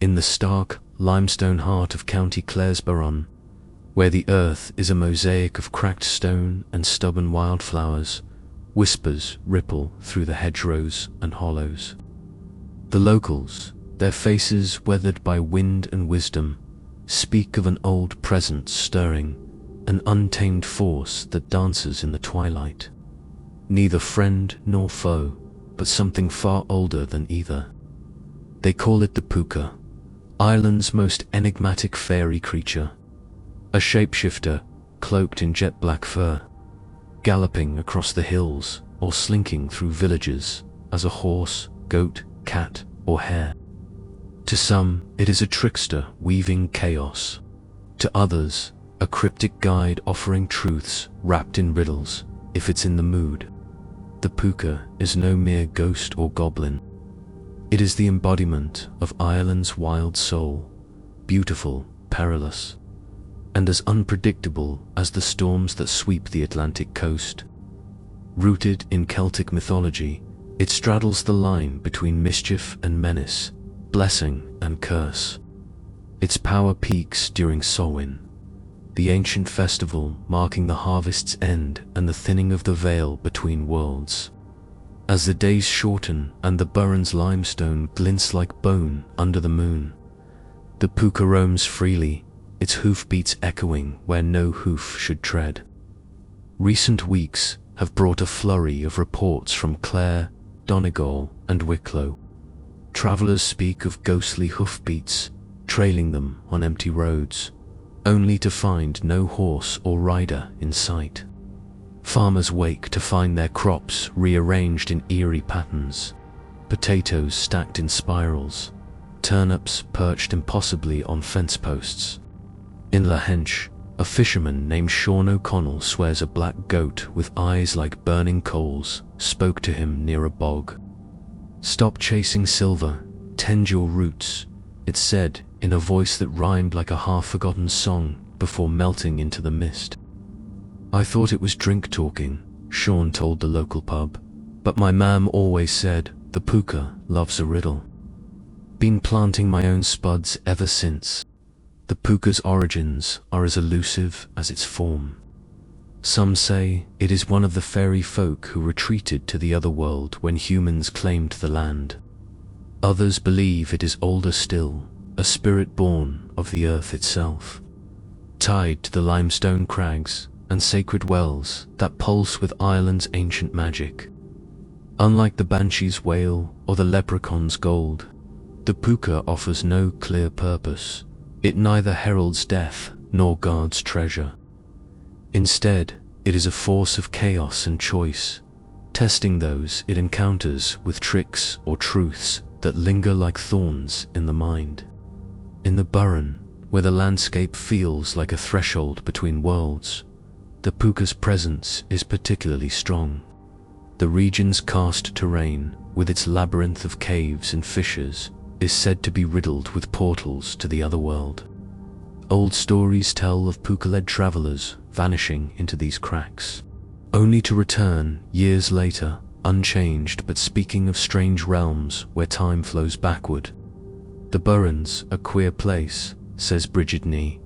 in the stark, limestone heart of County Clare's Burren, where the earth is a mosaic of cracked stone and stubborn wildflowers, whispers ripple through the hedgerows and hollows. The locals, their faces weathered by wind and wisdom, speak of an old presence stirring, an untamed force that dances in the twilight. Neither friend nor foe, but something far older than either. They call it the Púca, Ireland's most enigmatic fairy creature, a shapeshifter cloaked in jet black fur, galloping across the hills or slinking through villages as a horse, goat, cat, or hare. To some, it is a trickster weaving chaos. To others, a cryptic guide offering truths wrapped in riddles, if it's in the mood. The Púca is no mere ghost or goblin. It is the embodiment of Ireland's wild soul, beautiful, perilous, and as unpredictable as the storms that sweep the Atlantic coast. Rooted in Celtic mythology, it straddles the line between mischief and menace, blessing and curse. Its power peaks during Samhain, the ancient festival marking the harvest's end and the thinning of the veil between worlds. As the days shorten and the Burren's limestone glints like bone under the moon, the Púca roams freely, its hoofbeats echoing where no hoof should tread. Recent weeks have brought a flurry of reports from Clare, Donegal, and Wicklow. Travellers speak of ghostly hoofbeats trailing them on empty roads, only to find no horse or rider in sight. Farmers wake to find their crops rearranged in eerie patterns, potatoes stacked in spirals, turnips perched impossibly on fence posts. In Lahench, a fisherman named Sean O'Connell swears a black goat with eyes like burning coals spoke to him near a bog. "Stop chasing silver, tend your roots," it said in a voice that rhymed like a half-forgotten song before melting into the mist. "I thought it was drink talking," Sean told the local pub, "but my mam always said the Púca loves a riddle. Been planting my own spuds ever since." The Púca's origins are as elusive as its form. Some say it is one of the fairy folk who retreated to the other world when humans claimed the land. Others believe it is older still, a spirit born of the earth itself, tied to the limestone crags and sacred wells that pulse with Ireland's ancient magic. Unlike the banshee's wail or the leprechaun's gold, the Púca offers no clear purpose. It neither heralds death nor guards treasure. Instead, it is a force of chaos and choice, testing those it encounters with tricks or truths that linger like thorns in the mind. In the Burren, where the landscape feels like a threshold between worlds, the Púca's presence is particularly strong. The region's karst terrain, with its labyrinth of caves and fissures, is said to be riddled with portals to the other world. Old stories tell of Púca-led travelers vanishing into these cracks, only to return years later, unchanged but speaking of strange realms where time flows backward. "The Burren's a queer place," says Bridget Nee,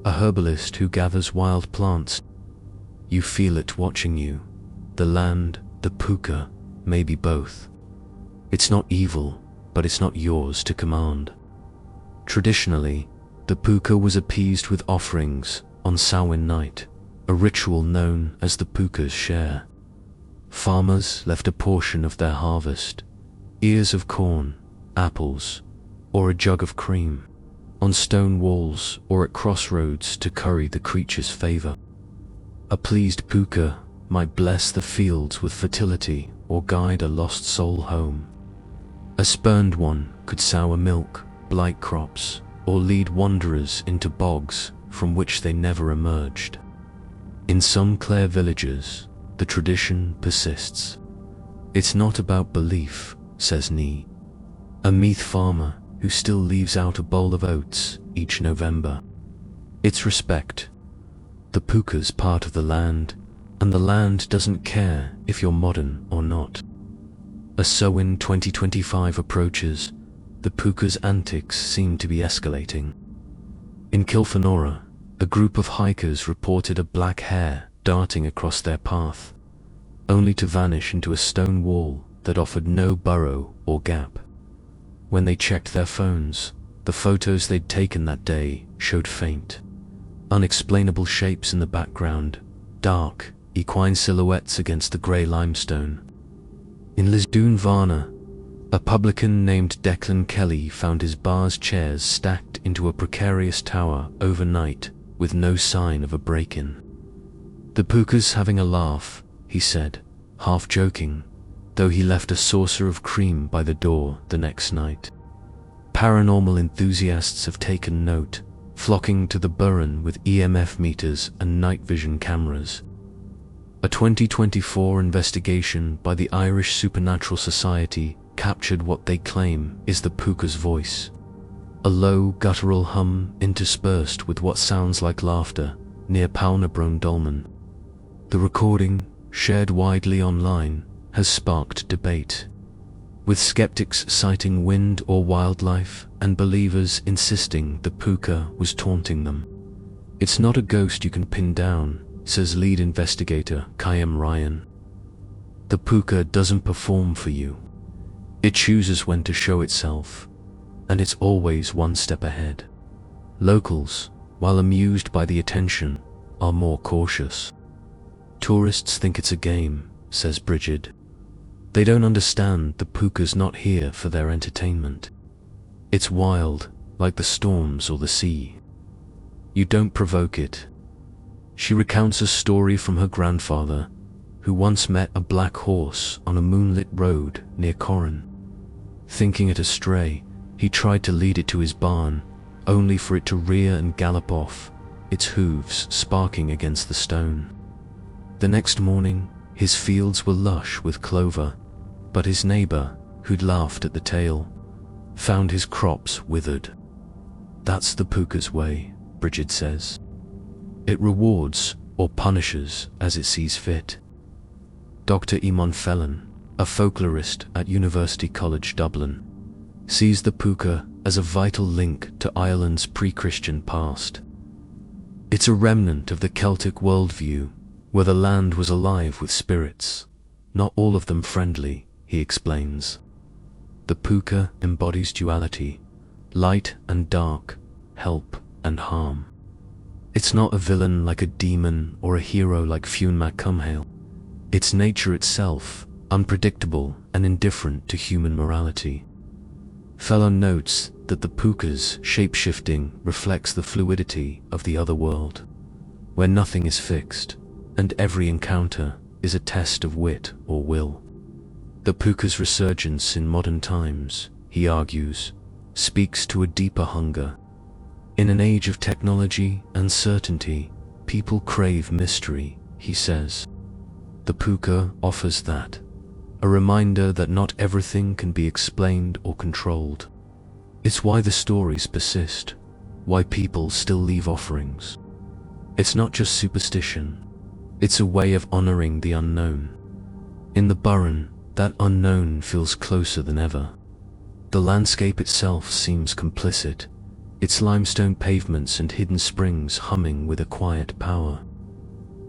a herbalist who gathers wild plants. "You feel it watching you. The land, the Púca, maybe both. It's not evil, but it's not yours to command." Traditionally, the Púca was appeased with offerings on Samhain night, a ritual known as the Púca's share. Farmers left a portion of their harvest, ears of corn, apples, or a jug of cream, on stone walls or at crossroads to curry the creature's favor. A pleased Púca might bless the fields with fertility or guide a lost soul home. A spurned one could sour milk, blight crops, or lead wanderers into bogs from which they never emerged. In some Clare villages, the tradition persists. "It's not about belief," says Nee, a Meath farmer who still leaves out a bowl of oats each November. "It's respect. The Púca's part of the land, and the land doesn't care if you're modern or not." As Samhain 2025 approaches, the Púca's antics seem to be escalating. In Kilfenora, a group of hikers reported a black hare darting across their path, only to vanish into a stone wall that offered no burrow or gap. When they checked their phones, the photos they'd taken that day showed faint, unexplainable shapes in the background, dark, equine silhouettes against the grey limestone. In Lisdoon Varna, a publican named Declan Kelly found his bar's chairs stacked into a precarious tower overnight with no sign of a break-in. "The Púca's having a laugh," he said, half joking, though he left a saucer of cream by the door the next night. Paranormal enthusiasts have taken note, flocking to the Burren with EMF meters and night vision cameras. A 2024 investigation by the Irish Supernatural Society captured what they claim is the Púca's voice. A low, guttural hum interspersed with what sounds like laughter near Paulnabrone Dolmen. The recording, shared widely online, has sparked debate, with skeptics citing wind or wildlife and believers insisting the Púca was taunting them. "It's not a ghost you can pin down," says lead investigator Kayam Ryan. "The Púca doesn't perform for you. It chooses when to show itself, and it's always one step ahead." Locals, while amused by the attention, are more cautious. "Tourists think it's a game," says Bridget. "They don't understand the Púca's not here for their entertainment. It's wild, like the storms or the sea. You don't provoke it." She recounts a story from her grandfather, who once met a black horse on a moonlit road near Corran. Thinking it a stray, he tried to lead it to his barn, only for it to rear and gallop off, its hooves sparking against the stone. The next morning, his fields were lush with clover, but his neighbor, who'd laughed at the tale, found his crops withered. "That's the Púca's way," Bridget says. "It rewards or punishes as it sees fit." Dr. Eamon Felon, a folklorist at University College Dublin, sees the Púca as a vital link to Ireland's pre-Christian past. "It's a remnant of the Celtic worldview, where the land was alive with spirits, not all of them friendly," he explains. "The Púca embodies duality, light and dark, help and harm. It's not a villain like a demon or a hero like Fionn Mac Cumhaill. It's nature itself, unpredictable and indifferent to human morality." Fallon notes that the Púca's shape-shifting reflects the fluidity of the other world, where nothing is fixed, and every encounter is a test of wit or will. The Púca's resurgence in modern times, he argues, speaks to a deeper hunger. In an age of technology and certainty, people crave mystery, he says. The Púca offers that, a reminder that not everything can be explained or controlled. It's why the stories persist, why people still leave offerings. It's not just superstition, it's a way of honoring the unknown. In the Burren, that unknown feels closer than ever. The landscape itself seems complicit, its limestone pavements and hidden springs humming with a quiet power.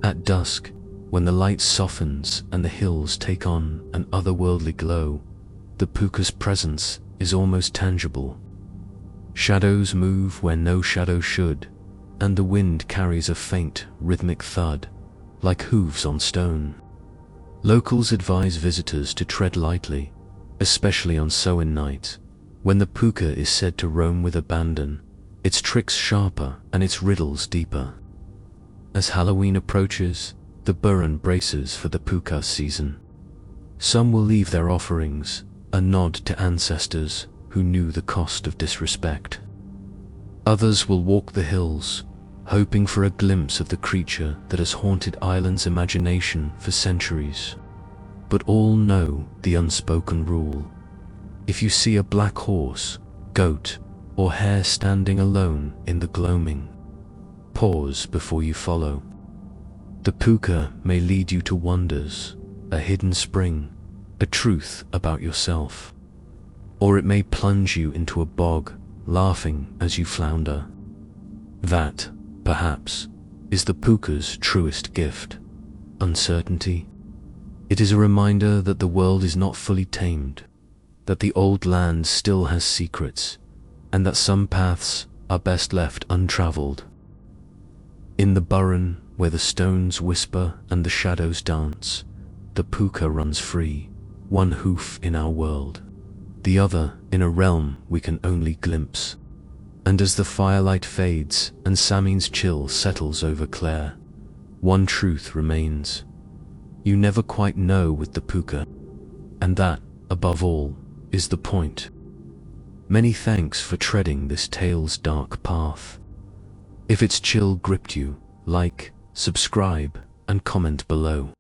At dusk, when the light softens and the hills take on an otherworldly glow, the Púca's presence is almost tangible. Shadows move where no shadow should, and the wind carries a faint, rhythmic thud, like hooves on stone. Locals advise visitors to tread lightly, especially on Samhain night, when the Púca is said to roam with abandon, its tricks sharper and its riddles deeper. As Halloween approaches, the Burren braces for the Púca season. Some will leave their offerings, a nod to ancestors who knew the cost of disrespect. Others will walk the hills, hoping for a glimpse of the creature that has haunted Ireland's imagination for centuries. But all know the unspoken rule. If you see a black horse, goat, or hare standing alone in the gloaming, pause before you follow. The Púca may lead you to wonders, a hidden spring, a truth about yourself. or it may plunge you into a bog, laughing as you flounder. That, perhaps, is the Púca's truest gift: uncertainty. It is a reminder that the world is not fully tamed, that the old land still has secrets, and that some paths are best left untraveled. In the Burren, where the stones whisper and the shadows dance, the Púca runs free, one hoof in our world, the other in a realm we can only glimpse. And as the firelight fades and Samin's chill settles over Claire, one truth remains: you never quite know with the Púca, and that, above all, is the point. Many thanks for treading this tale's dark path. If its chill gripped you, like, subscribe, and comment below.